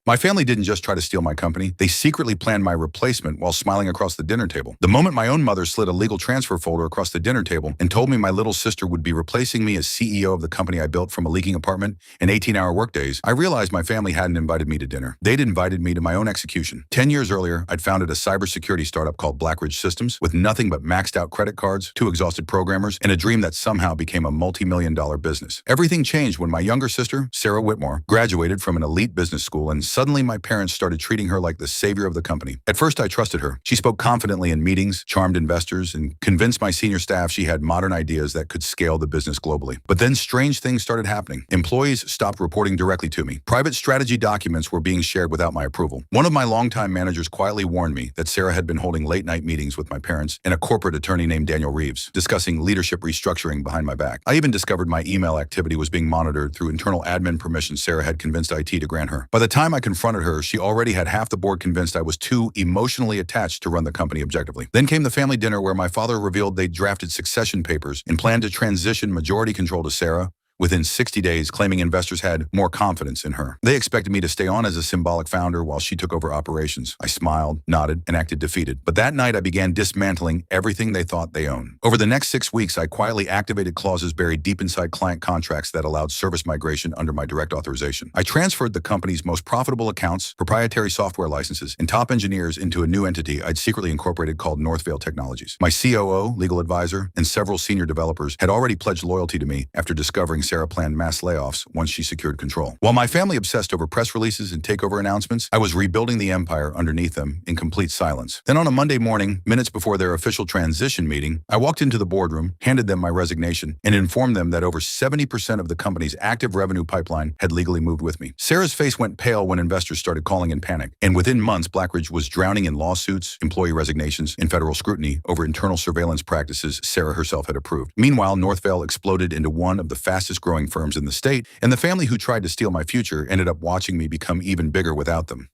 My family didn't just try to steal my company, they secretly planned my replacement while smiling across the dinner table. The moment my own mother slid a legal transfer folder across the dinner table and told me my little sister would be replacing me as CEO of the company I built from a leaking apartment and 18-hour workdays, I realized my family hadn't invited me to dinner. They'd invited me to my own execution. 10 years earlier, I'd founded a cybersecurity startup called Blackridge Systems with nothing but maxed out credit cards, 2 exhausted programmers, and a dream that somehow became a multi-million-dollar business. Everything changed when my younger sister, Sarah Whitmore, graduated from an elite business school, and suddenly my parents started treating her like the savior of the company. At first, I trusted her. She spoke confidently in meetings, charmed investors, and convinced my senior staff she had modern ideas that could scale the business globally. But then strange things started happening. Employees stopped reporting directly to me. Private strategy documents were being shared without my approval. One of my longtime managers quietly warned me that Sarah had been holding late-night meetings with my parents and a corporate attorney named Daniel Reeves, discussing leadership restructuring behind my back. I even discovered my email activity was being monitored through internal admin permissions Sarah had convinced IT to grant her. By the time I confronted her, she already had half the board convinced I was too emotionally attached to run the company objectively. Then came the family dinner where my father revealed they'd drafted succession papers and planned to transition majority control to Sarah within 60 days, claiming investors had more confidence in her. They expected me to stay on as a symbolic founder while she took over operations. I smiled, nodded, and acted defeated. But that night, I began dismantling everything they thought they owned. Over the next 6 weeks, I quietly activated clauses buried deep inside client contracts that allowed service migration under my direct authorization. I transferred the company's most profitable accounts, proprietary software licenses, and top engineers into a new entity I'd secretly incorporated called Northvale Technologies. My COO, legal advisor, and several senior developers had already pledged loyalty to me after discovering Sarah planned mass layoffs once she secured control. While my family obsessed over press releases and takeover announcements, I was rebuilding the empire underneath them in complete silence. Then on a Monday morning, minutes before their official transition meeting, I walked into the boardroom, handed them my resignation, and informed them that over 70% of the company's active revenue pipeline had legally moved with me. Sarah's face went pale when investors started calling in panic, and within months, Blackridge was drowning in lawsuits, employee resignations, and federal scrutiny over internal surveillance practices Sarah herself had approved. Meanwhile, Northvale exploded into one of the fastest growing firms in the state, and the family who tried to steal my future ended up watching me become even bigger without them.